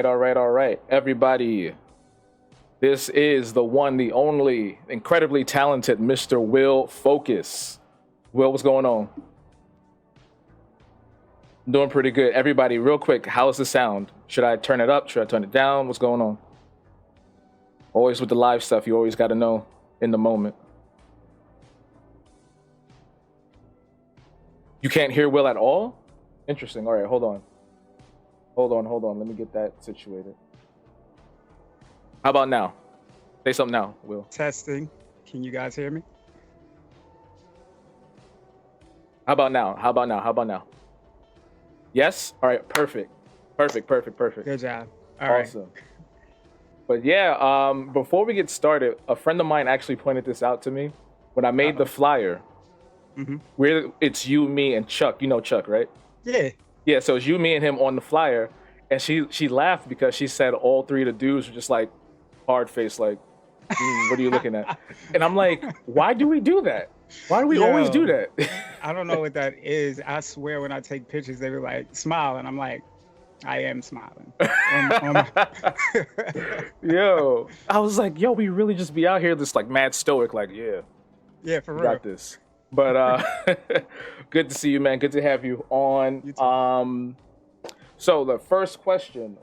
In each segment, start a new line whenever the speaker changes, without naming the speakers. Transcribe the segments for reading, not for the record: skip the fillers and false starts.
all right. Everybody, this is the one, the only, incredibly talented Mr. Will Focus. Will, what's going on? Doing pretty good. Everybody, real quick, how's the sound? Should I turn it up? Should I turn it down? What's going on? Always with the live stuff, you always got to know in the moment. You can't hear Will at all? Interesting. All right, hold on. Let me get that situated. How about now? Say something now, Will.
Testing. Can you guys hear me?
How about now? Yes? All right, perfect.
Good job.
Awesome. Right. But yeah, before we get started, a friend of mine actually pointed this out to me when I made the flyer.
Mm-hmm.
Where it's you, me, and Chuck. You know Chuck, right?
Yeah.
Yeah, so it's you, me, and him on the flyer. And she laughed because she said all three of the dudes were just like hard faced, like, what are you looking at? And I'm like, why do we do that? Why do we always do that?
I don't know what that is. I swear when I take pictures, they were like, smile. And I'm like, I am smiling.
Yo, I was like, yo, we really just be out here this like mad stoic, like,
yeah, for real.
Got this. But good to see you, man. Good to have you on.
You
so the first question,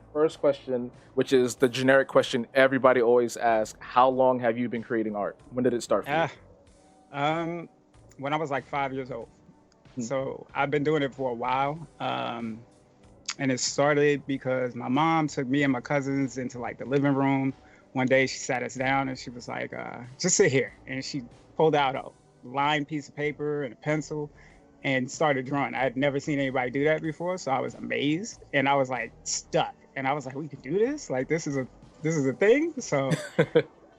which is the generic question everybody always asks, how long have you been creating art? When did it start for you?
When I was like 5 years old. So I've been doing it for a while. And it started because my mom took me and my cousins into like the living room. One day she sat us down and she was like, just sit here. And she pulled out a lined piece of paper and a pencil and started drawing. I had never seen anybody do that before, so I was amazed and I was like stuck. And I was like, we can do this? Like this is a thing? So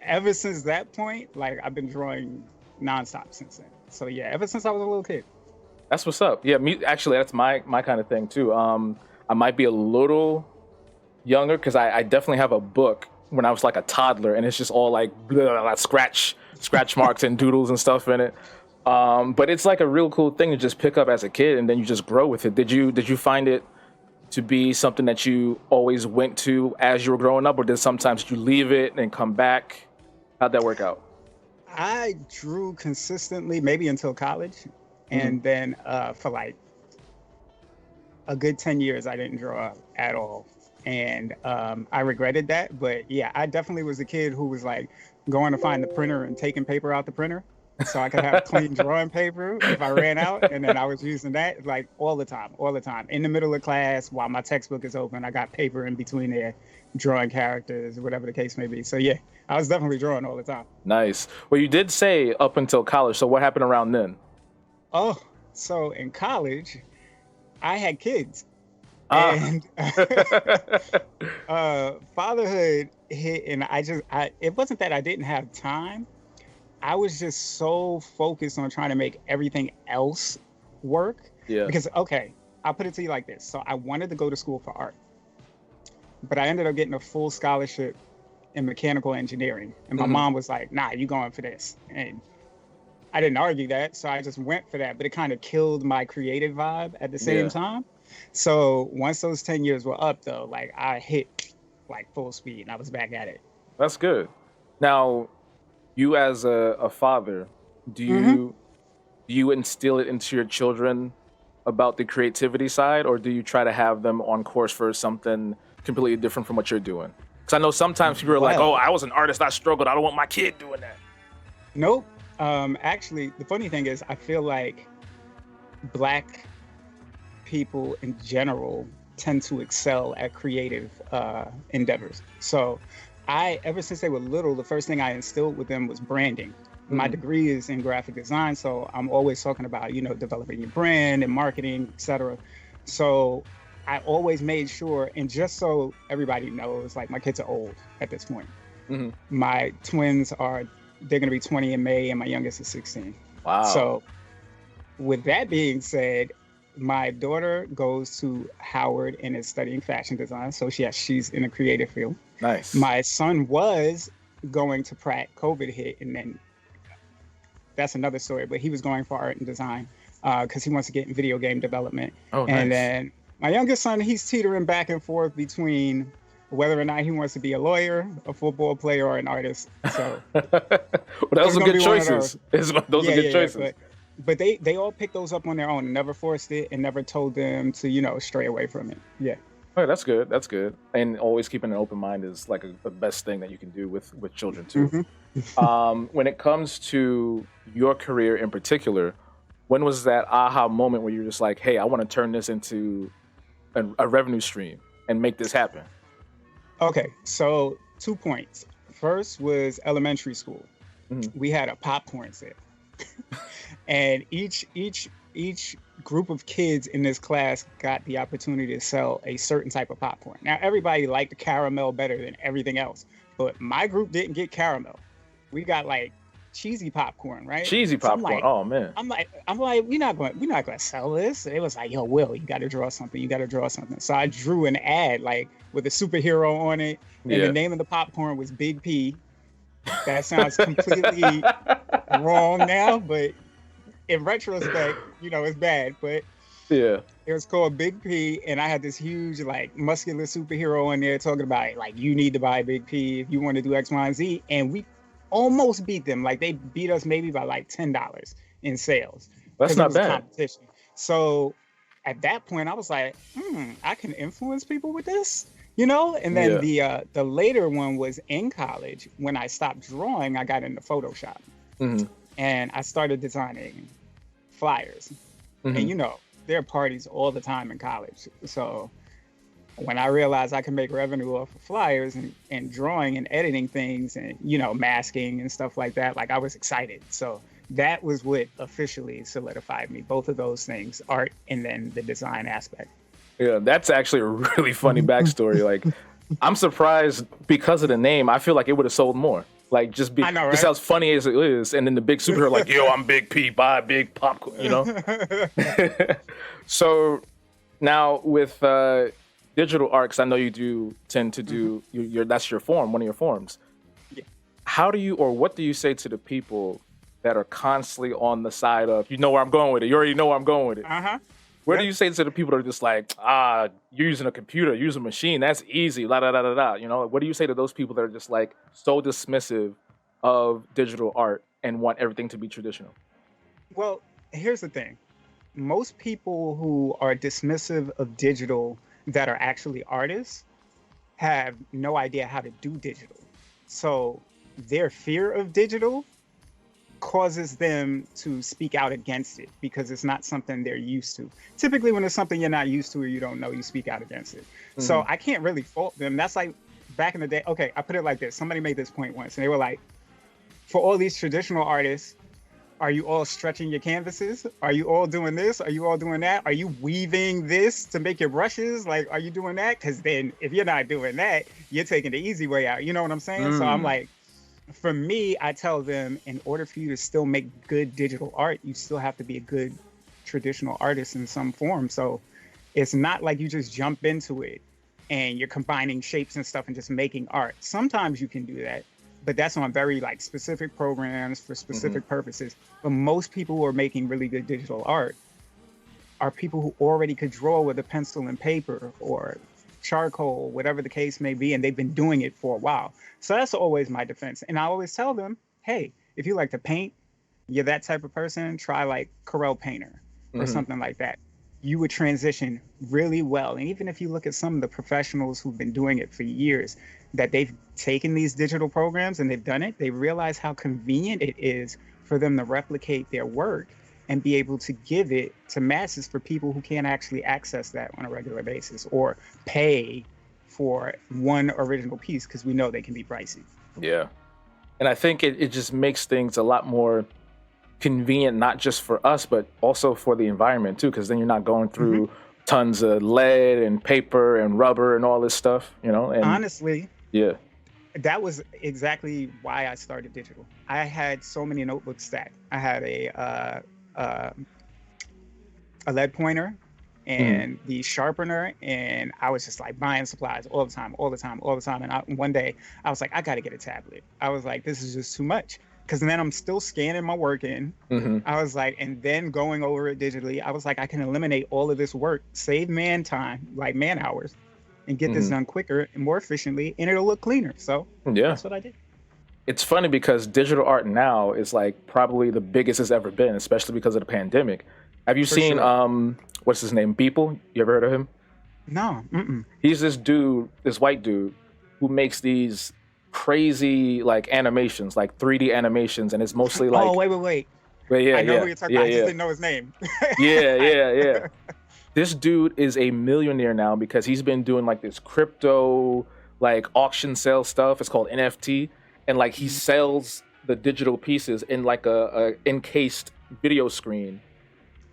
ever since that point, like I've been drawing nonstop since then. So yeah, ever since I was a little kid.
That's what's up. Yeah, me actually that's my kind of thing too. I might be a little younger because I definitely have a book when I was like a toddler and it's just all like scratch marks and doodles and stuff in it. But it's like a real cool thing to just pick up as a kid and then you just grow with it. Did you find it to be something that you always went to as you were growing up, or did sometimes you leave it and come back? How'd that work out?
I drew consistently maybe until college. And then for like a good 10 years, I didn't draw at all. And I regretted that. But yeah, I definitely was a kid who was like going to find the printer and taking paper out the printer so I could have clean drawing paper if I ran out. And then I was using that like all the time. In the middle of class, while my textbook is open, I got paper in between there, drawing characters, whatever the case may be. So yeah, I was definitely drawing all the time.
Nice. Well, you did say up until college. So what happened around then?
Oh, so in college, I had kids. And fatherhood hit, and it wasn't that I didn't have time. I was just so focused on trying to make everything else work.
Yeah.
Because, okay, I'll put it to you like this. So I wanted to go to school for art, but I ended up getting a full scholarship in mechanical engineering. And my mom was like, nah, you going for this. And I didn't argue that, so I just went for that. But it kind of killed my creative vibe at the same time. So once those 10 years were up, though, like I hit like full speed and I was back at it.
That's good. Now, you as a father, do you instill it into your children about the creativity side, or do you try to have them on course for something completely different from what you're doing? Because I know sometimes people are like, oh, I was an artist, I struggled, I don't want my kid doing that.
Nope. Actually, the funny thing is, I feel like Black people in general tend to excel at creative endeavors. So ever since they were little, the first thing I instilled with them was branding. My degree is in graphic design, so I'm always talking about, developing your brand and marketing, etc. So I always made sure, and just so everybody knows, like my kids are old at this point. My twins they're going to be 20 in May, and my youngest is 16.
Wow.
So with that being said, my daughter goes to Howard and is studying fashion design. So she's in a creative field.
Nice.
My son was going to Pratt, COVID hit, and then that's another story, but he was going for art and design because he wants to get in video game development.
Oh, nice.
And then my youngest son, he's teetering back and forth between whether or not he wants to be a lawyer, a football player, or an artist. So
Well,
it's
those are
gonna
good
be one of those.
choices. Those are good choices.
But they all picked those up on their own and never forced it and never told them to, stray away from it. Yeah.
Oh, that's good. That's good. And always keeping an open mind is like the best thing that you can do with children too. When it comes to your career in particular, when was that aha moment where you're just like, hey, I want to turn this into a revenue stream and make this happen?
Okay, so 2 points. First was elementary school. We had a popcorn sale. And each group of kids in this class got the opportunity to sell a certain type of popcorn. Now, everybody liked the caramel better than everything else, but my group didn't get caramel. We got like cheesy popcorn, right?
Cheesy popcorn. Oh man.
I'm like, we're not gonna sell this. It was like, yo, Will, you got to draw something. You got to draw something. So I drew an ad like with a superhero on it, and the name of the popcorn was Big P. That sounds completely wrong now, but in retrospect, it's bad. But it was called Big P, and I had this huge, like, muscular superhero on there talking about, like, you need to buy Big P if you want to do X, Y, and Z. And we almost beat them. Like, they beat us maybe by like $10 in sales.
That's not bad.
Competition. So at that point, I was like, I can influence people with this. And then the later one was in college. When I stopped drawing, I got into Photoshop, and I started designing flyers. And there are parties all the time in college. So when I realized I could make revenue off of flyers and drawing and editing things and masking and stuff like that, like I was excited. So that was what officially solidified me. Both of those things, art and then the design aspect.
Yeah, that's actually a really funny backstory. Like, I'm surprised because of the name. I feel like it would have sold more. Like, I know, right? Just as funny as it is, and then the big superhero, like, yo, I'm Big P, buy big popcorn, So now with digital art, 'cause I know you do tend to do that's your form, one of your forms.
Yeah.
How do you, or what do you say to the people that are constantly on the side of, you know where I'm going with it? You already know where I'm going with it. What do you say to the people that are just like, you're using a computer, use a machine, that's easy, la da da da da. What do you say to those people that are just like so dismissive of digital art and want everything to be traditional?
Well, here's the thing. Most people who are dismissive of digital that are actually artists have no idea how to do digital. So their fear of digital causes them to speak out against it because it's not something they're used to. Typically, when it's something you're not used to or you don't know, you speak out against it. So I can't really fault them. That's like back in the day. Okay, I put it like this. Somebody made this point once, and they were like, for all these traditional artists, are you all stretching your canvases? Are you all doing this? Are you all doing that? Are you weaving this to make your brushes? Like, are you doing that? Because then if you're not doing that, you're taking the easy way out. You know what I'm saying? So I'm like, for me, I tell them, in order for you to still make good digital art, you still have to be a good traditional artist in some form. So it's not like you just jump into it and you're combining shapes and stuff and just making art. Sometimes you can do that, but that's on very like specific programs for specific purposes. But most people who are making really good digital art are people who already could draw with a pencil and paper or charcoal, whatever the case may be, and they've been doing it for a while. So that's always my defense. And I always tell them, hey, if you like to paint, you're that type of person, try like Corel Painter or something like that. You would transition really well. And even if you look at some of the professionals who've been doing it for years, that they've taken these digital programs and they've done it, they realize how convenient it is for them to replicate their work and be able to give it to masses for people who can't actually access that on a regular basis or pay for one original piece, because we know they can be pricey.
Yeah. And I think it just makes things a lot more convenient, not just for us, but also for the environment too, because then you're not going through tons of lead and paper and rubber and all this stuff, And
honestly,
yeah,
that was exactly why I started digital. I had so many notebooks stacked. I had a lead pointer and the sharpener, and I was just like buying supplies all the time. And one day I was like, I got to get a tablet. I was like, this is just too much. Because then I'm still scanning my work in. I was like, and then going over it digitally, I was like, I can eliminate all of this work, save man time, like man hours, and get this done quicker and more efficiently, and it'll look cleaner. So
Yeah.
that's what I did.
It's funny because digital art now is like probably the biggest it's ever been, especially because of the pandemic. Have you
For
seen
sure.
what's his name? Beeple? You ever heard of him?
No. Mm-mm.
He's this dude, this white dude, who makes these crazy like animations, like 3D animations, and it's mostly
Oh,
like,
wait.
but yeah,
I know who
yeah,
you're talking
yeah,
about. I just
yeah,
didn't know his name.
yeah,
I,
yeah, yeah. This dude is a millionaire now because he's been doing like this crypto like auction sale stuff. It's called NFT, and like he sells the digital pieces in like a encased video screen.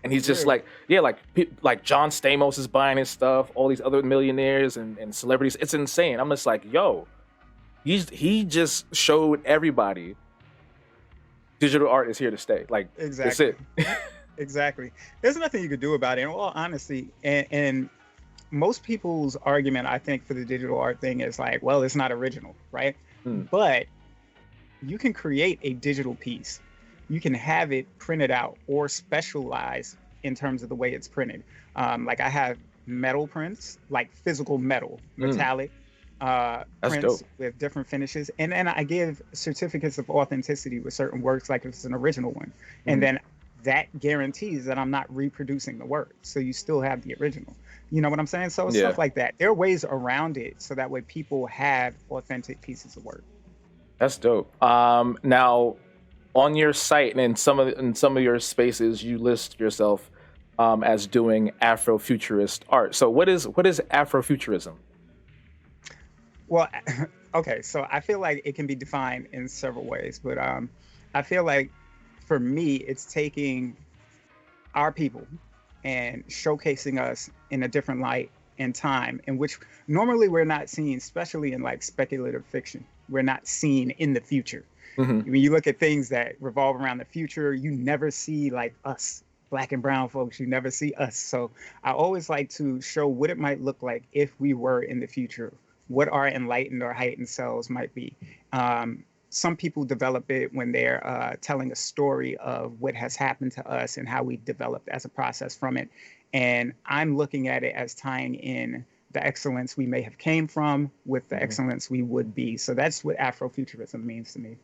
And he's just
Word.
like, yeah, like John Stamos is buying his stuff, all these other millionaires and celebrities. It's insane. I'm just like, yo, he just showed everybody digital art is here to stay. Like, that's
Exactly.
it.
Exactly. There's nothing you could do about it. In all honesty, and most people's argument, I think, for the digital art thing is like, well, it's not original, right?
Mm,
But you can create a digital piece. You can have it printed out or specialize in terms of the way it's printed. Like I have metal prints, like physical metal,
mm,
metallic
that's dope.
prints with different finishes. And then I give certificates of authenticity with certain works, like if it's an original one. And
Mm,
then that guarantees that I'm not reproducing the work. So you still have the original. You know what I'm saying? So it's
yeah,
stuff like that. There are ways around it so that way people have authentic pieces of work.
that's dope. Now on your site and in some of your spaces, you list yourself as doing Afrofuturist art. So what is Afrofuturism?
Well, okay, so I feel like it can be defined in several ways, but I feel like for me, it's taking our people and showcasing us in a different light and time in which normally we're not seen, especially in like speculative fiction. We're not seen in the future.
Hmm.
When you look at things that revolve around the future, you never see like us, black and brown folks. You never see us. So I always like to show what it might look like if we were in the future, what our enlightened or heightened selves might be. Some people develop it when they're telling a story of what has happened to us and how we developed as a process from it. And I'm looking at it as tying in the excellence we may have came from with the
Hmm.
excellence we would be. So that's what Afrofuturism means to me.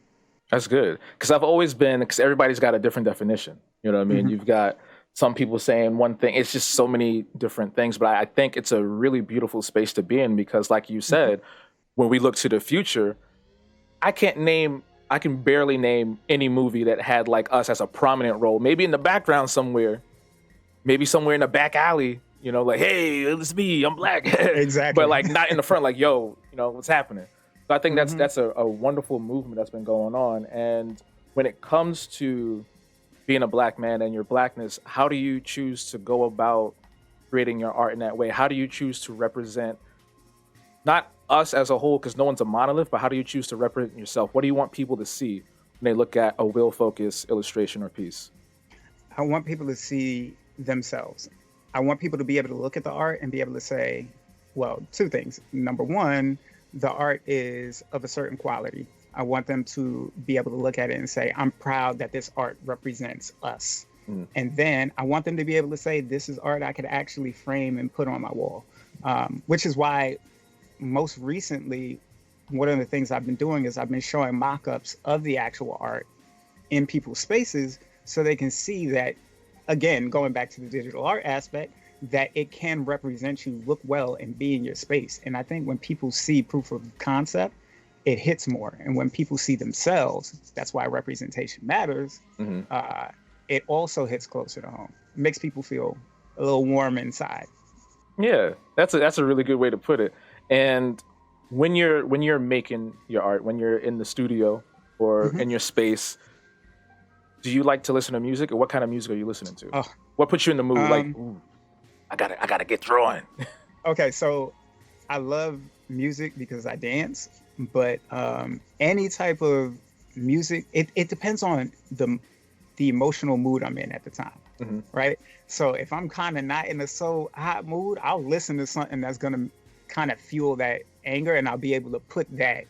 That's good because I've always been because everybody's got a different definition. You know what I mean?
Mhm.
You've got some people saying one thing. It's just so many different things, but I think it's a really beautiful space to be in because, like you
Mhm.
said, when we look to the future, I can't name. I can barely name any movie that had like us as a prominent role. Maybe in the background somewhere, maybe somewhere in the back alley. You know, like, hey, it's me. I'm black, but
Exactly.
like not in the front. Like, yo, what's happening? So I think that's
Hmm.
that's a wonderful movement that's been going on. And when it comes to being a black man and your blackness, how do you choose to go about creating your art in that way? How do you choose to represent not us as a whole, because no one's a monolith, but how do you choose to represent yourself? What do you want people to see when they look at a will focus illustration or piece?
I want people to see themselves. I want people to be able to look at the art and be able to say, well, two things. Number one, the art is of a certain quality. I want them to be able to look at it and say, I'm proud that this art represents us.
Mm,
And then I want them to be able to say, this is art I could actually frame and put on my wall. Which is why most recently, one of the things I've been doing is I've been showing mock ups of the actual art in people's spaces so they can see that, again, going back to the digital art aspect, that it can represent you, look well, and be in your space. And I think when people see proof of concept, it hits more. And when people see themselves, that's why representation matters.
mhm.
Uh, it also hits closer to home. It makes people feel a little warm inside.
Yeah, that's a really good way to put it. And when you're making your art, when you're in the studio or
Hmm.
in your space, do you like to listen to music, or what kind of music are you listening to?
Oh,
What puts you in the mood? Like,
um,
ooh, I gotta get drawing.
okay. So I love music because I dance, but any type of music, it depends on the emotional mood I'm in at the time,
Hmm.
right? So if I'm kind of not in a so hot mood, I'll listen to something that's gonna kind of fuel that anger, and I'll be able to put that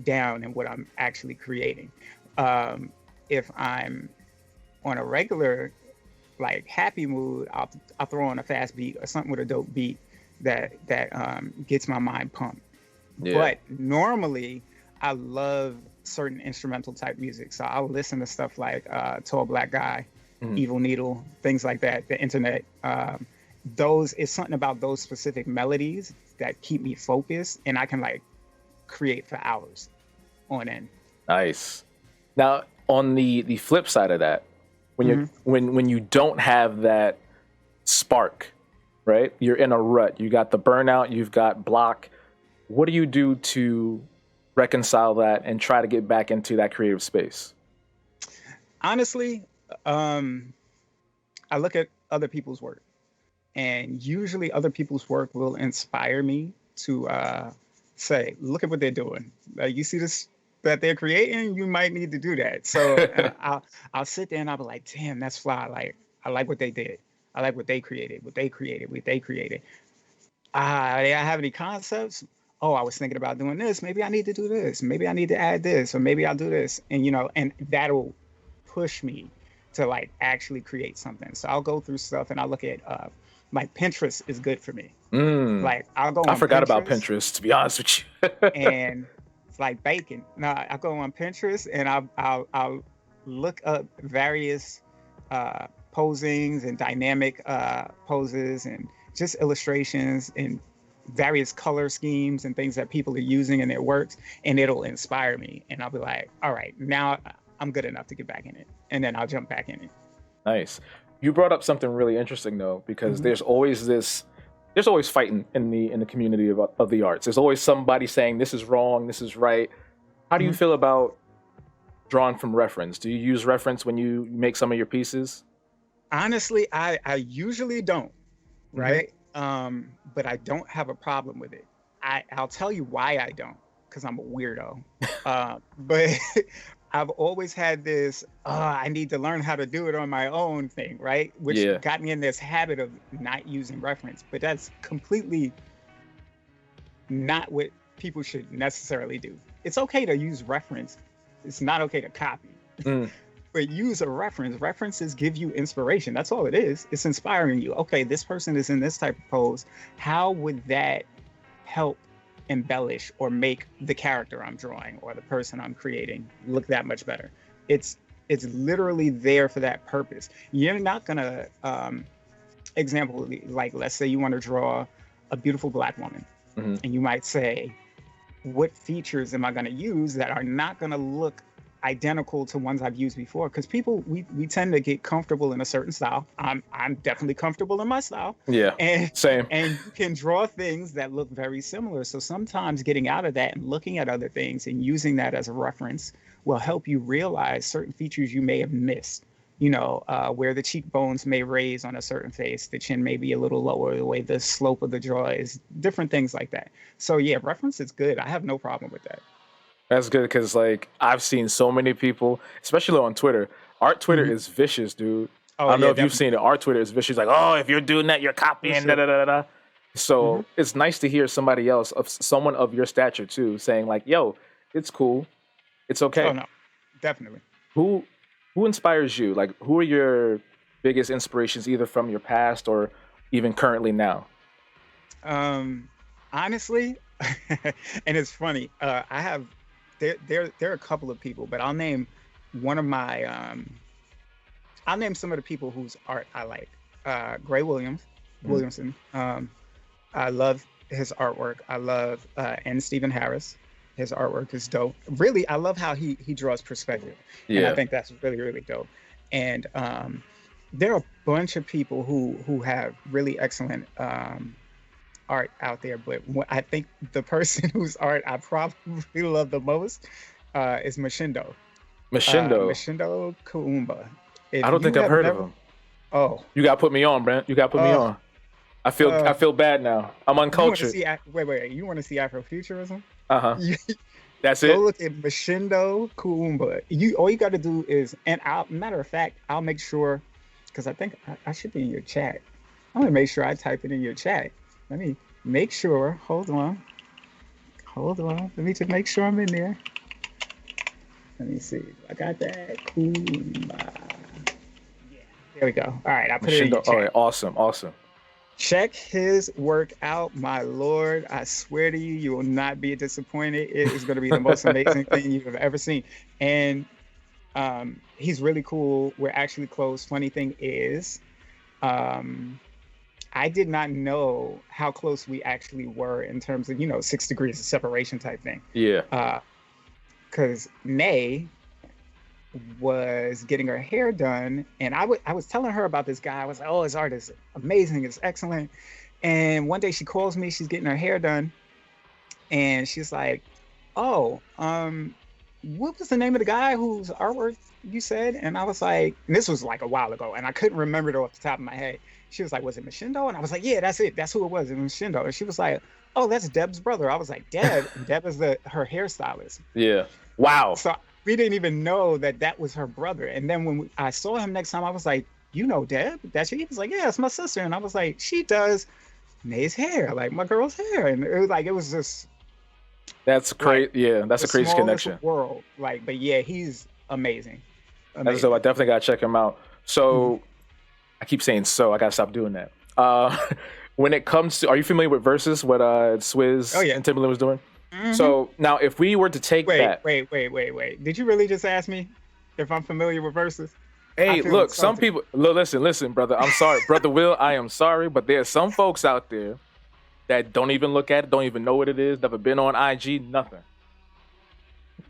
down in what I'm actually creating. Um, if I'm on a regular like happy mood, I'll throw on a fast beat or something with a dope beat that gets my mind pumped.
Yeah.
But normally, I love certain instrumental type music, so I'll listen to stuff like Tall Black Guy,
Mhm.
Evil Needle, things like that. The internet. Those is something about those specific melodies that keep me focused, and I can like create for hours on end.
Nice. Now, on the flip side of that, when you're when you don't have that spark, right? You're in a rut. You got the burnout. You've got block. What do you do to reconcile that and try to get back into that creative space?
Honestly, I look at other people's work, and usually other people's work will inspire me to say, "Look at what they're doing. You see this that they're creating? You might need to do that." So I'll sit there and I'll be like, "Damn, that's fly! Like I like what they did. I like what they created. What they created. What they created. I have any concepts? Oh, I was thinking about doing this. Maybe I need to do this. Maybe I need to add this, or maybe I'll do this." And and that'll push me to like actually create something. So I'll go through stuff and I'll look at like Pinterest is good for me.
Mm,
Like I'll go
I
on
forgot about
Pinterest
Pinterest, to be honest with you.
and it's like bacon. No, I go on Pinterest and I'll look up various posings and dynamic poses and just illustrations and various color schemes and things that people are using in their works, and it'll inspire me. And I'll be like, all right, now I'm good enough to get back in it. And then I'll jump back in it.
Nice. You brought up something really interesting though, because
Mhm.
there's always fighting in the community of the arts. There's always somebody saying this is wrong, this is right. How do you
Mhm.
feel about drawing from reference? Do you use reference when you make some of your pieces?
Honestly, I usually don't,
Hmm.
right? But I don't have a problem with it. I'll tell you why I don't, because I'm a weirdo. But I've always had this, I need to learn how to do it on my own thing, right? Which
Yeah.
got me in this habit of not using reference. But that's completely not what people should necessarily do. It's okay to use reference. It's not okay to copy.
Mm,
But use a reference. References give you inspiration. That's all it is. It's inspiring you. Okay, this person is in this type of pose. How would that help embellish or make the character I'm drawing or the person I'm creating look that much better? It's it's literally there for that purpose. You're not gonna example, like let's say you want to draw a beautiful black woman,
mhm.
and you might say, what features am I going to use that are not going to look identical to ones I've used before? Because people, we tend to get comfortable in a certain style. I'm definitely comfortable in my style,
Yeah.
and
Same.
and you can draw things that look very similar. So sometimes getting out of that and looking at other things and using that as a reference will help you realize certain features you may have missed. Where the cheekbones may raise on a certain face, the chin may be a little lower, the way the slope of the jaw is, different things like that. So yeah, reference is good. I have no problem with that.
That's good because like I've seen so many people, especially on Twitter. Art Twitter
Mhm.
is vicious, dude. I
Oh
don't know
yeah,
if you've
definitely.
seen it. Art Twitter is vicious. Like, oh, if you're doing that, you're
For
copying. Da
sure.
da da da. Da.
Hmm.
So it's nice to hear somebody else, of someone of your stature too, saying like, "Yo, it's cool, it's
Oh
okay."
no, definitely.
Who who inspires you? Like, who are your biggest inspirations, either from your past or even currently now?
Um, Honestly, and it's funny. I have there are a couple of people, but one of my I'll name some of the people whose art I like. Gray
Mhm.
Williamson. I love his artwork. I love and Stephen Harris. His artwork is dope. Really, I love how he draws perspective, and I
Yeah.
think that's really really dope. And there are a bunch of people who have really excellent art out there, but I think the person whose art I probably love the most is Mashindo.
Mashindo.
Mashindo Kuumba.
I
If
don't think
you
I've
have
heard of
never,
him.
oh,
You got to put me on, Brent. You got to put me
uh,
on. I
uh,
feel bad now. I'm
you want to
uncultured.
see? Wait. You want to see Afrofuturism?
Uh huh.
You
That's
go
it.
look at Mashindo Kuumba. You all you got to do is, and I'll matter of fact, I'll make sure because I think I should be in your chat. I'm gonna make sure I type it in your chat. Let me make sure. Hold on. Let me just make sure I'm in there. Let me see. I got that. Kuumba. Yeah. There we go. All right, I put it in your
Mashindo. All right.
chat.
Awesome. Awesome.
Check his work out, my lord. I swear to you, you will not be disappointed. It is going to be the most amazing thing you have ever seen. And he's really cool. We're actually close. Funny thing is, um, I did not know how close we actually were in terms of, 6 degrees of separation type thing.
Yeah.
Because Nay was getting her hair done, and I was telling her about this guy. I was like, oh, his art is amazing, it's excellent. And one day she calls me, she's getting her hair done, and she's like, oh, what was the name of the guy whose artwork you said? And I was like, and this was like a while ago, and I couldn't remember it off the top of my head. She was like, was it Machindo? And I was like, yeah, that's it. That's who it was. It was Machindo. And she was like, oh, that's Deb's brother. I was like, Deb? And Deb is her hairstylist.
Yeah. Wow.
So we didn't even know that that was her brother. And then when I saw him next time, I was like, you know Deb? That's you? He was like, yeah, it's my sister. And I was like, she does Nay's hair, like my girl's hair. And it was just
That's crazy.
like
Yeah, that's
the
a crazy
smallest
connection.
world. Like, but yeah, he's amazing.
That's so I definitely gotta check him out. So I keep saying so. I gotta stop doing that. When it comes to, are you familiar with Versus? What Swizz
Oh yeah.
and Timberland was doing?
Mhm.
So now, if we were to take that,
Wait. Did you really just ask me if I'm familiar with Versus?
hey,
I feel
look, some
insulted.
people, look, listen, brother. I'm sorry, brother Will. I am sorry, but there's some folks out there that don't even look at it, don't even know what it is, never been on IG, nothing.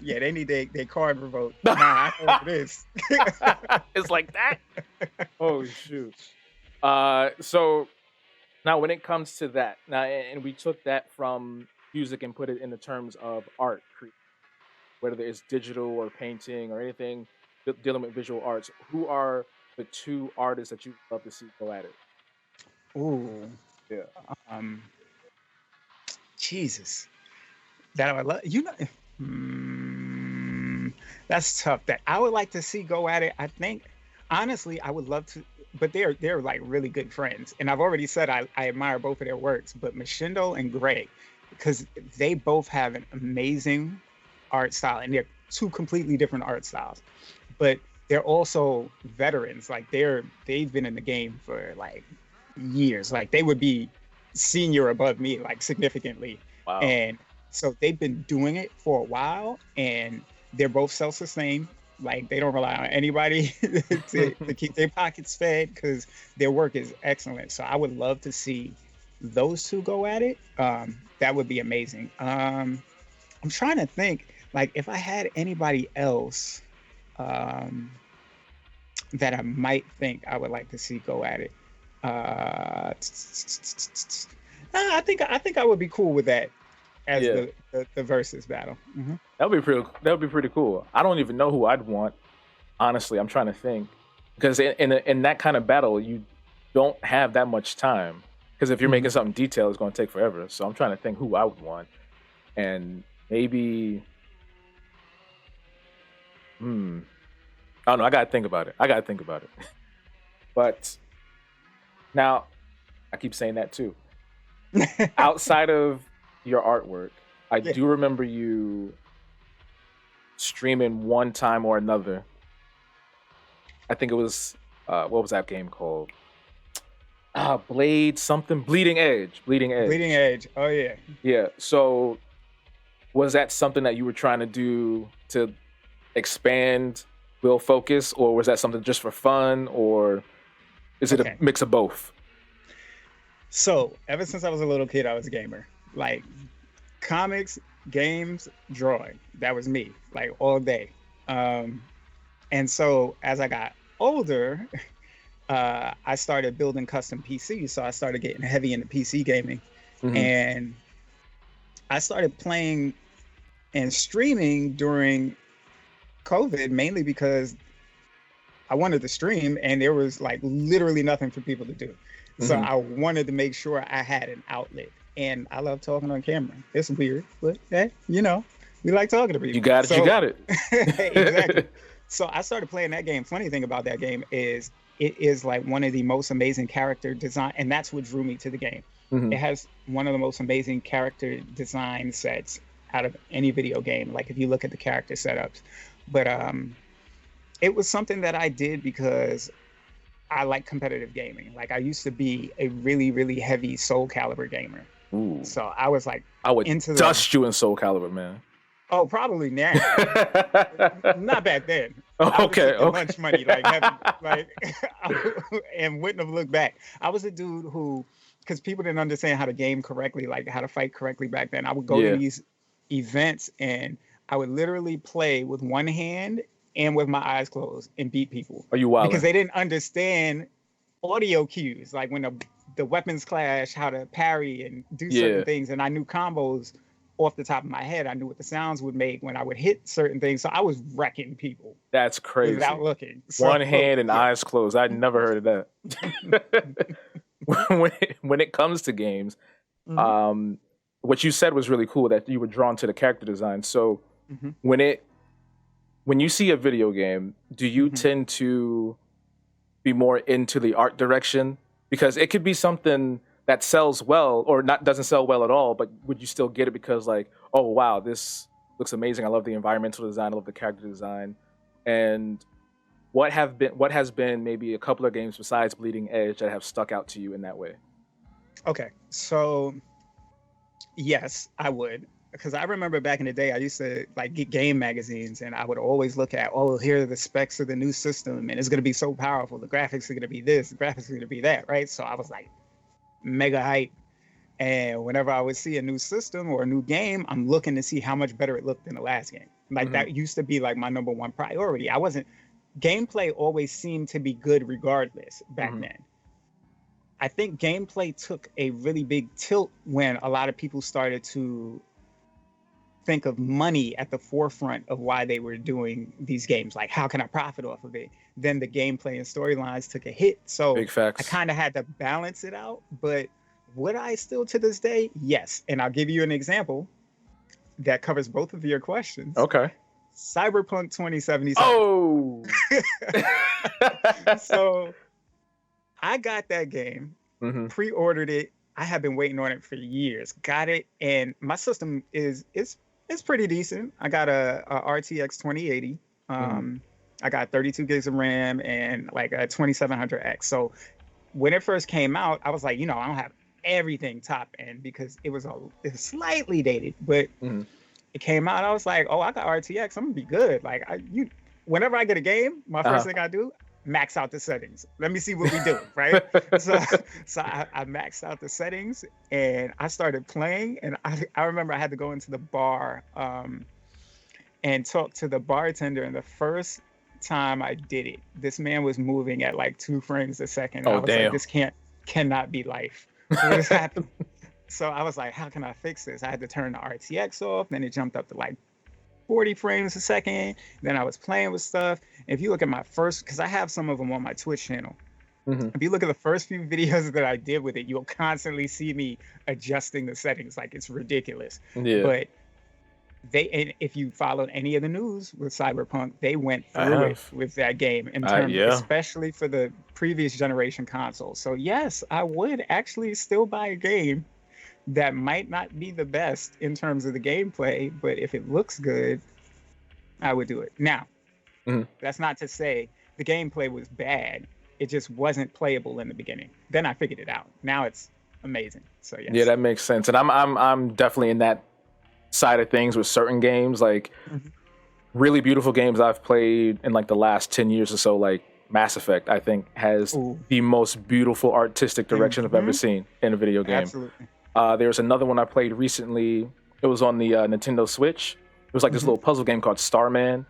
Yeah, they need their card revoked. Nah, I know what it is.
It's like that. Oh shoot. So now when it comes to that, now and we took that from music and put it in the terms of art, whether it's digital or painting or anything dealing with visual arts. Who are the two artists that you love to see go at it?
Ooh,
Yeah.
um, Jesus, that I love. Hmm, that's tough. That I would like to see go at it. I think, honestly, I would love to, but they're like really good friends, and I've already said I admire both of their works. But Machindo and Greg, because they both have an amazing art style, and they're two completely different art styles, but they're also veterans. Like they've been in the game for like years. Like they would be senior above me, like significantly.
Wow.
And so they've been doing it for a while, and they're both self-sustained. Like they don't rely on anybody to keep their pockets fed because their work is excellent. So I would love to see those two go at it. That would be amazing. I'm trying to think, like if I had anybody else um, that I might think I would like to see go at it. Uh, I think I would be cool with that as
Yeah.
the versus battle.
That would be pretty. That would be pretty cool. I don't even know who I'd want. Honestly, I'm trying to think because in that kind of battle, you don't have that much time. Because if you're making something detailed, it's going to take forever. So I'm trying to think who I would want, and maybe, I don't know. I gotta think about it. But now, I keep saying that too. Outside of your artwork, I
Yeah.
do remember you streaming one time or another. I think it was what was that game called? Blade something, Bleeding Edge.
Bleeding Edge. Oh yeah.
Yeah. So was that something that you were trying to do to expand Will Focus, or was that something just for fun, or is it
Okay.
a mix of both?
So ever since I was a little kid, I was a gamer. Like comics, games, drawing. That was me. Like all day. Um, and so as I got older, I started building custom PCs. So I started getting heavy into PC gaming,
Mhm.
and I started playing and streaming during COVID mainly because I wanted to stream and there was like literally nothing for people to do. So
Mhm.
I wanted to make sure I had an outlet. And I love talking on camera. It's weird, but hey, we like talking to people.
You got it. You
So
got it.
exactly. So I started playing that game. Funny thing about that game is it is like one of the most amazing character design, and that's what drew me to the game. It
Mhm.
has one of the most amazing character design sets out of any video game. Like if you look at the character setups, but it was something that I did because I like competitive gaming. Like I used to be a really, really heavy Soul Calibur gamer.
Ooh,
So I was like
I would
into the
dust you in Soul Calibur, man.
oh, probably now. Not back then. I would have
Okay,
took the
okay.
lunch money like heavy, like and wouldn't have looked back. I was a dude who, because people didn't understand how to game correctly, like how to fight correctly back then. I would go to
Yeah.
these events and I would literally play with one hand and with my eyes closed and beat people
Are you
because
wilding?
they didn't understand audio cues, like when the weapons clash, how to parry and do certain
Yeah,
things. And I knew combos off the top of my head. I knew what the sounds would make when I would hit certain things. So I was wrecking people
that's
without
crazy.
looking. So
One hand and
yeah.
eyes closed. I'd never heard of that. When it comes to games,
Hmm.
um, what you said was really cool that you were drawn to the character design. So
Hmm.
when it when you see a video game, do you
Hmm.
tend to be more into the art direction? Because it could be something that sells well or not doesn't sell well at all, but would you still get it because like, oh wow, this looks amazing. I love the environmental design, I love the character design. And what has been maybe a couple of games besides Bleeding Edge that have stuck out to you in that way?
Okay. So yes, I would. Because I remember back in the day, I used to like get game magazines, and I would always look at, oh, here are the specs of the new system, and it's going to be so powerful. The graphics are going to be this, the graphics are going to be that, right? So I was like mega hype. And whenever I would see a new system or a new game, I'm looking to see how much better it looked than the last game. Like
Hmm.
that used to be like my number one priority. I wasn't gameplay always seemed to be good regardless back
Hmm.
then. I think gameplay took a really big tilt when a lot of people started to think of money at the forefront of why they were doing these games. Like, how can I profit off of it? Then the gameplay and storylines took a hit. So
Big
I
facts.
kind of had to balance it out. But would I still to this day? Yes. And I'll give you an example that covers both of your questions.
Okay.
Cyberpunk 2077.
Oh.
So I got that game,
Hmm.
pre-ordered it. I have been waiting on it for years. Got it, and my system is it's pretty decent. I got a RTX 2080.
Hmm.
I got 32 gigs of RAM and like a 2700X. So when it first came out, I was like, I don't have everything top end because it's slightly dated, but
Hmm.
it came out. I was like, oh, I got RTX. I'm gonna be good. Like whenever I get a game, my first
Uh-huh.
thing I do, max out the settings. Let me see what we do, right? So, so I maxed out the settings and I started playing. And I remember I had to go into the bar and talk to the bartender. And the first time I did it, this man was moving at like 2 frames a second. I
Oh
was like,
damn.
this cannot be life. What is happening? So I was like, how can I fix this? I had to turn the RTX off. Then it jumped up to like 40 frames a second. Then I was playing with stuff. If you look at my first, because I have some of them on my Twitch channel.
Hmm.
If you look at the first few videos that I did with it, you'll constantly see me adjusting the settings. Like it's ridiculous.
Yeah,
But and if you followed any of the news with Cyberpunk, they went
I
through it
have.
with that game in terms,
Yeah.
especially for the previous generation consoles. So yes, I would actually still buy a game that might not be the best in terms of the gameplay, but if it looks good, I would do it. Now,
Mhm.
that's not to say the gameplay was bad. It just wasn't playable in the beginning. Then I figured it out. Now it's amazing. So
Yeah,
yes.
that makes sense. And I'm definitely in that side of things with certain games, like
Mhm.
really beautiful games I've played in like the last 10 years or so, like Mass Effect, I think has
Ooh.
the most beautiful artistic direction I've ever
Hmm.
seen in a video game.
Absolutely.
There's another one I played recently. It was on the Nintendo Switch. It was like this
Hmm.
little puzzle game called Starman.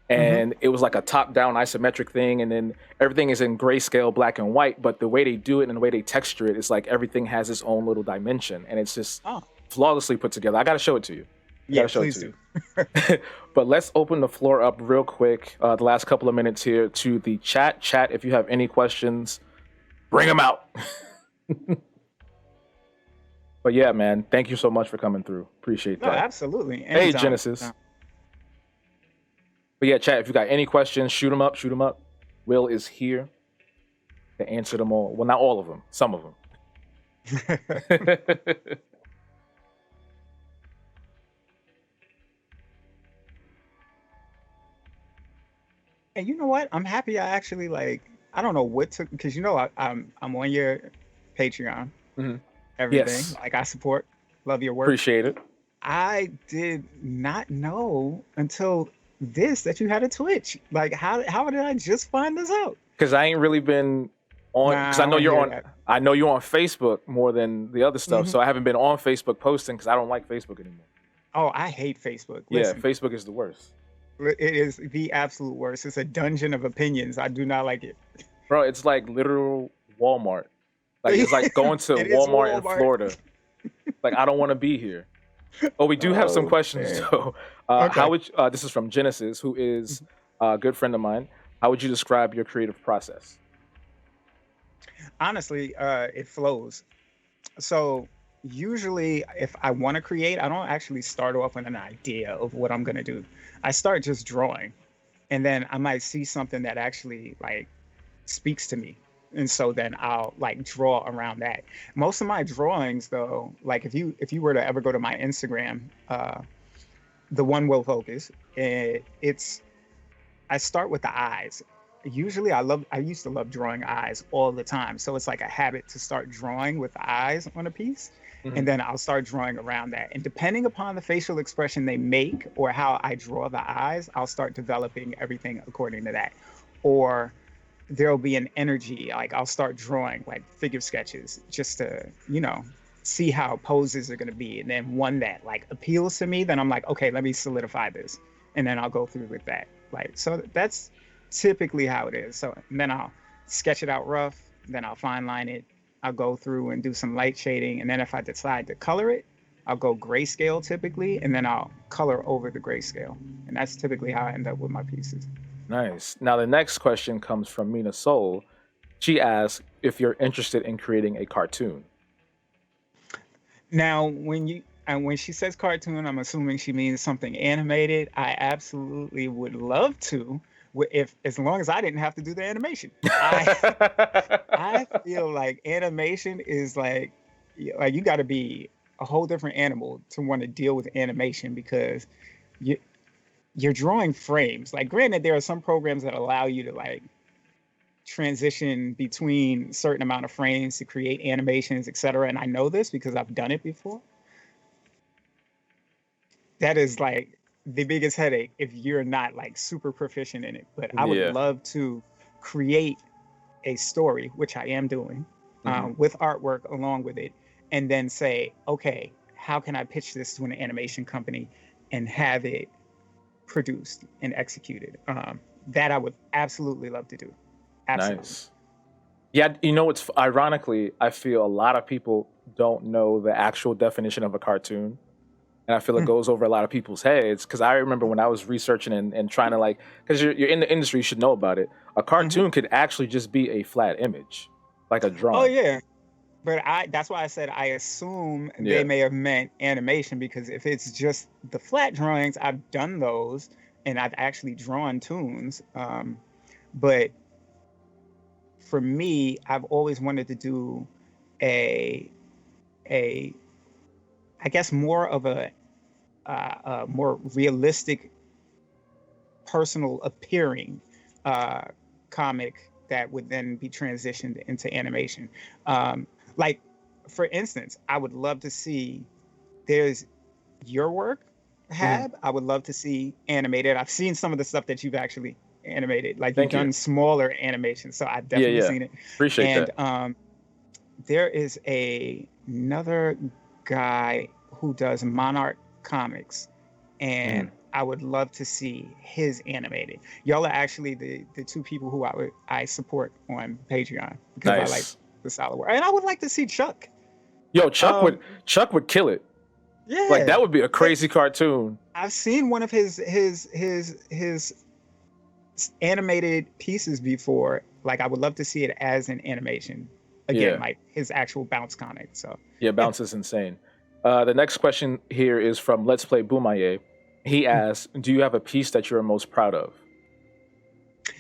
Hmm.
And it was like a top-down isometric thing, and then everything is in grayscale, black and white. But the way they do it and the way they texture it, it's like everything has its own little dimension, and it's just
Oh,
flawlessly put together. I gotta show it to you. I
yeah,
gotta show it
please
to
do.
you. But let's open the floor up real quick. The last couple of minutes here to the chat. Chat, if you have any questions, bring them out. But yeah, man, thank you so much for coming through. Appreciate
No,
that.
absolutely.
Hey,
Anytime.
Genesis. But yeah, chat, if you got any questions, shoot them up, shoot them up. Will is here to answer them all. Well, not all of them, some of them.
And you know what? I'm happy I actually like I don't know what took, because I'm on your Patreon,
Hmm.
everything.
Yes,
Like I support, love your work.
appreciate it.
I did not know until this that you had a Twitch. Like how did I just find this out?
Because I ain't really been on. Because
Nah,
I
I
know
want to
you're
hear
on.
that.
I know you're on Facebook more than the other stuff,
Hmm.
so I haven't been on Facebook posting because I don't like Facebook anymore.
Oh, I hate Facebook.
Yeah,
Listen,
Facebook is the worst,
it is the absolute worst. It's a dungeon of opinions. I do not like it.
bro. It's like literal Walmart. Like it's like going to
It is
Walmart in
Walmart.
Florida. Like I don't want to be here. Oh, we do have some
Oh
questions
man.
though.
Okay.
How would this is from Genesis, who is a good friend of mine. How would you describe your creative process?
Honestly, it flows. So usually if I want to create, I don't actually start off with an idea of what I'm going to do. I start just drawing, and then I might see something that actually like speaks to me, and so then I'll like draw around that. Most of my drawings though, like if you were to ever go to my Instagram, the one will focus, it's I start with the eyes. Usually I used to love drawing eyes all the time. So it's like a habit to start drawing with the eyes on a piece.
Hmm.
And then I'll start drawing around that. And depending upon the facial expression they make or how I draw the eyes, I'll start developing everything according to that. Or there'll be an energy, like I'll start drawing like figure sketches just to, see how poses are going to be. And then one that like appeals to me, then I'm like, okay, let me solidify this. And then I'll go through with that. Like, so that's typically how it is. So and then I'll sketch it out rough, then I'll fine line it. I'll go through and do some light shading. And then if I decide to color it, I'll go grayscale typically, and then I'll color over the grayscale. And that's typically how I end up with my pieces.
Nice. Now the next question comes from Mina Soul. She asks if you're interested in creating a cartoon.
Now, when she says cartoon, I'm assuming she means something animated. I absolutely would love to, if as long as I didn't have to do the animation. I feel like animation is like you got to be a whole different animal to want to deal with animation because you you're drawing frames. Like, granted, there are some programs that allow you to like transition between certain amount of frames to create animations, etc. And I know this because I've done it before. That is like the biggest headache if you're not like super proficient in it. But I would
Yeah.
love to create a story, which I am doing,
Hmm.
with artwork along with it, and then say, okay, how can I pitch this to an animation company and have it produced and executed? That I would absolutely love to do. Absolutely.
Nice. Yeah, it's ironically, I feel a lot of people don't know the actual definition of a cartoon. And I feel it
Mm,
goes over a lot of people's heads because I remember when I was researching and trying to like, because you're in the industry, you should know about it. A
mhm.
cartoon could actually just be a flat image, like a
Oh
drawing.
yeah, but that's why I said I assume they
Yeah.
may have meant animation because if it's just the flat drawings, I've done those and I've actually drawn tunes. But for me, I've always wanted to do a a I guess more of a more realistic, personal appearing uh, comic that would then be transitioned into animation. Like, for instance, I would love to see there's your work,
Hmm.
Hab. I would love to see animated. I've seen some of the stuff that you've actually animated. Like, you've
Thank you.
done smaller animations, so I've
Yeah,
definitely
yeah.
seen it.
Appreciate
And
that.
there is another guy who does Monarch comics,
Mhm.
and I would love to see his animated. Y'all are actually the two people who I support on Patreon because I like
Nice.
the solid work, and I would like to see Chuck.
Yo,
Um,
Chuck would kill it. Like
yeah,
that would be a
yeah,
crazy cartoon.
I've seen one of his animated pieces before. Like, I would love to see it as an animation again,
Yeah.
like his actual bounce comic. So
Yeah,
yeah.
Bounce is insane. The next question here is from Let's Play Boomaye. He asks, "Do you have a piece that you're most proud of?"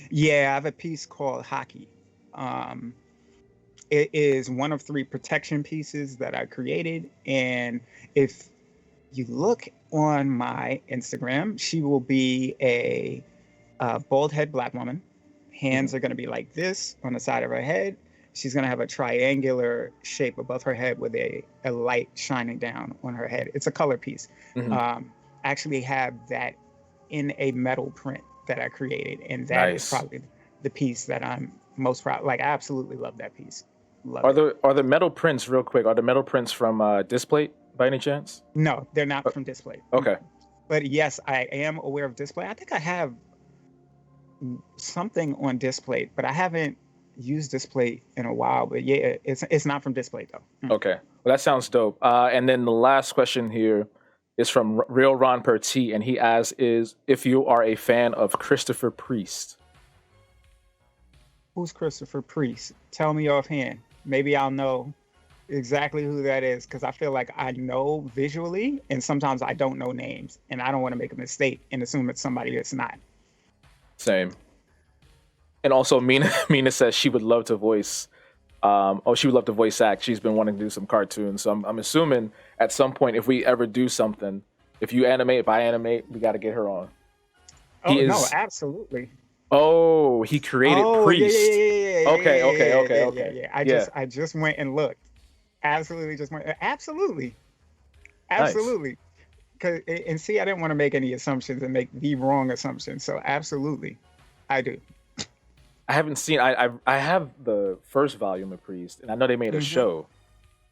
Yeah, I have a piece called Hockey. Um, it is one of three protection pieces that I created. And if you look on my Instagram, she will be a bald head black woman, Hands are going to be like this on the side of her head. She's going to have a triangular shape above her head with a light shining down on her head. It's a color piece. Actually have that in a metal print that I created. And that is probably the piece that I'm most proud. Like, I absolutely love that piece. Are
the metal prints, real quick, are the metal prints from Displate by any chance?
No, they're not from Displate.
Okay.
But yes, I am aware of Displate. I think I have something on Displate, but I haven't used Displate in a while. But yeah, it's not from Displate though.
Okay. Well, that sounds dope. And then the last question here is from Real Ron Perty, and he asks is if you are a fan of Christopher Priest.
Who's Christopher Priest? Tell me offhand. Maybe I'll know exactly who that is, because I feel like I know visually, and sometimes I don't know names, and I don't want to make a mistake and assume it's somebody that's not.
Same. And also, Mina says she would love to voice. She would love to voice act. She's been wanting to do some cartoons, so I'm assuming at some point, if we ever do something, if you animate, if I animate, we got to get her on.
No, absolutely.
Oh, he created Priest.
Yeah.
Okay.
I just went and looked. Absolutely.
Nice.
And see, I didn't want to make any assumptions and make the wrong assumption. So absolutely, I do.
I haven't seen. I have the first volume of Priest, and I know they made a show,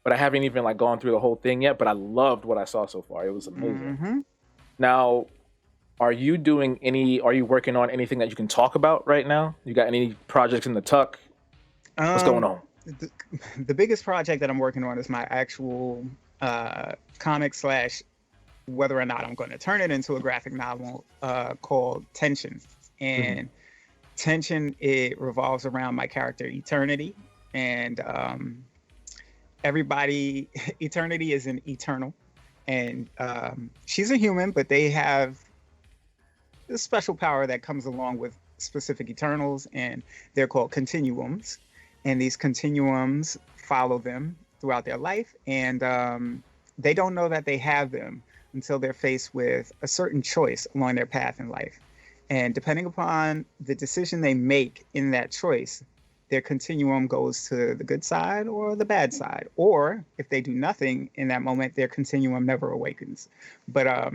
but I haven't even like gone through the whole thing yet. But I loved what I saw so far. It was amazing. Now, are you working on anything that you can talk about right now? You got any projects in the tuck? What's going on?
The biggest project that I'm working on is my actual comic / whether or not I'm going to turn it into a graphic novel called Tension. And Tension, it revolves around my character Eternity. And Eternity is an eternal. And she's a human, but they have this special power that comes along with specific Eternals, and they're called continuums. And these continuums follow them throughout their life, and they don't know that they have them until they're faced with a certain choice along their path in life. And depending upon the decision they make in that choice, their continuum goes to the good side or the bad side. Or if they do nothing in that moment, their continuum never awakens. But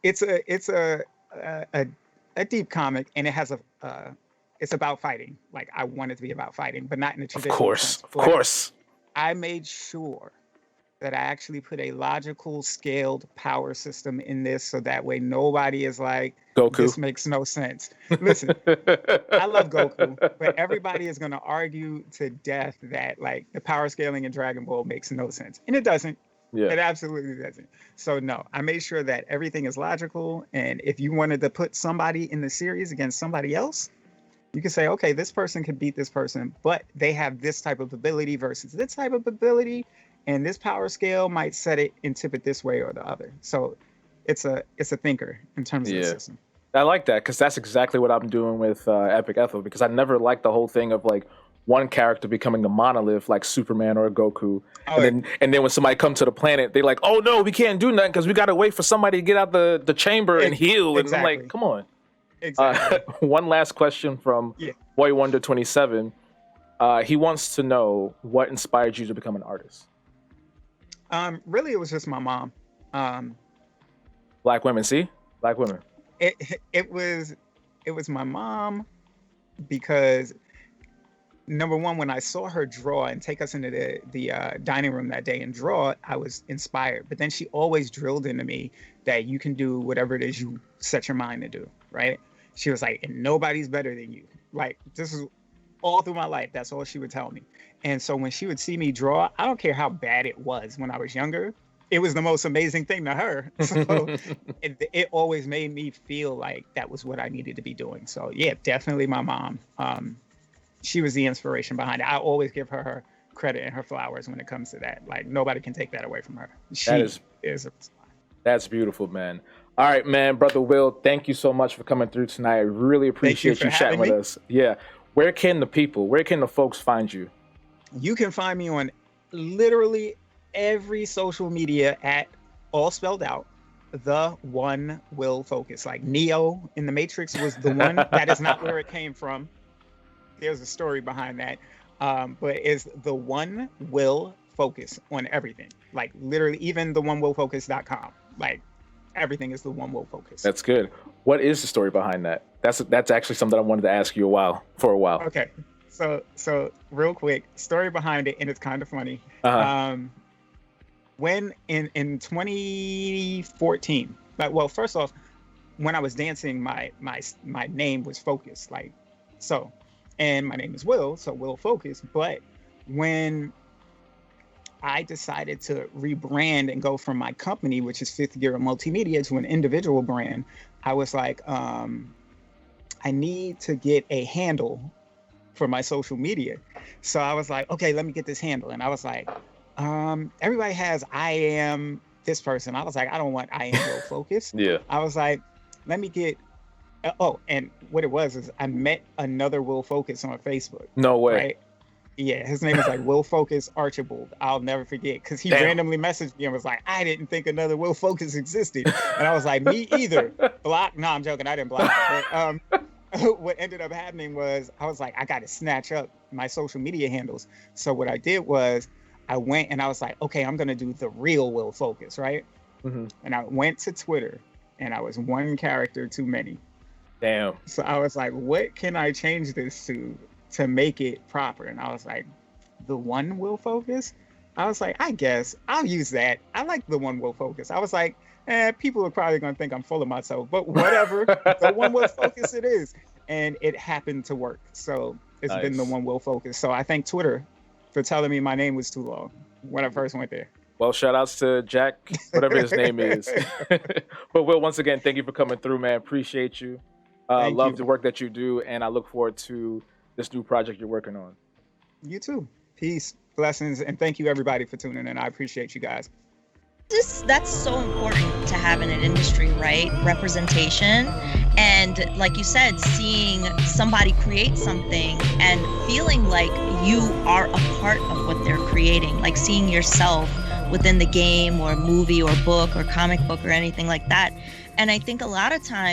it's a deep comic, and it has it's about fighting. Like, I want it to be about fighting, but not in a traditional sense.
Of course.
I made sure that I actually put a logical, scaled power system in this, so that way nobody is like,
Goku.
This makes no sense. Listen, I love Goku, but everybody is going to argue to death that like the power scaling in Dragon Ball makes no sense, and it doesn't.
Yeah.
It absolutely doesn't. So no, I made sure that everything is logical. And if you wanted to put somebody in the series against somebody else, you can say, okay, this person could beat this person, but they have this type of ability versus this type of ability, and this power scale might set it and tip it this way or the other. So it's a thinker in terms of the system.
I like that, because that's exactly what I'm doing with Epic Ethel, because I never liked the whole thing of like one character becoming a monolith like Superman or Goku. And then when somebody comes to the planet, they're like, oh no, we can't do nothing because we got to wait for somebody to get out the chamber and heal. And I'm like, come on.
Exactly.
One last question from Boy Wonder 27. He wants to know what inspired you to become an artist.
Really, it was just my mom.
Black women, see? Black women.
It was my mom, because number one, when I saw her draw and take us into the dining room that day and draw, I was inspired. But then she always drilled into me that you can do whatever it is you set your mind to do, right? She was like, and nobody's better than you. Like, this is all through my life. That's all she would tell me. And so when she would see me draw, I don't care how bad it was when I was younger, it was the most amazing thing to her. So it always made me feel like that was what I needed to be doing. So yeah, definitely my mom. She was the inspiration behind it. I always give her credit and her flowers when it comes to that. Like, nobody can take that away from her.
That's beautiful, man. All right, man, Brother Will, thank you so much for coming through tonight. I really appreciate you chatting with us. Yeah. Where can the folks find you?
You can find me on literally every social media at, all spelled out, The One Will Focus. Like Neo in the Matrix was the one. That is not where it came from. there's a story behind that. But it's the one will focus on everything. Like literally, even the onewillfocus.com. Like everything is the one will focus.
That's good. What is the story behind that? That's actually something I wanted to ask you for a while.
Okay. So real quick, story behind it, and it's kind of funny. When in 2014, like, well, first off, when I was dancing, my name was Focus, like, so, and my name is Will, so Will Focus. But when I decided to rebrand and go from my company, which is Fifth Gear Multimedia, to an individual brand, I was like, I need to get a handle for my social media. So I was like, okay, let me get this handle. And I was like, everybody has I am this person. I was like, I don't want I am Will Focus.
Yeah.
I was like, let me get, and what it was is I met another Will Focus on Facebook.
No way.
Right? Yeah, his name is like Will Focus Archibald. I'll never forget, because he randomly messaged me and was like, I didn't think another Will Focus existed. And I was like, me either. Block? No, I'm joking. I didn't block. But, what ended up happening was I was like, I got to snatch up my social media handles. So what I did was I went and I was like, okay, I'm going to do the real Will Focus, right?
Mm-hmm.
And I went to Twitter and I was one character too many.
Damn.
So I was like, what can I change this to make it proper? And I was like, the one Will Focus? I was like, I guess I'll use that. I like the one Will Focus. I was like, people are probably going to think I'm full of myself, but whatever. The one Will Focus it is. And it happened to work. So it's been the one Will Focus. So I thank Twitter for telling me my name was too long when I first went there.
Well, shout outs to Jack, whatever his name is. But Will, once again, thank you for coming through, man. Appreciate you. Love the work that you do. And I look forward to this new project you're working on.
You too. Peace, blessings, and thank you everybody for tuning in. I appreciate you guys.
That's so important to have in an industry, right? Representation. And like you said, seeing somebody create something and feeling like you are a part of what they're creating, like seeing yourself within the game or movie or book or comic book or anything like that. And I think a lot of times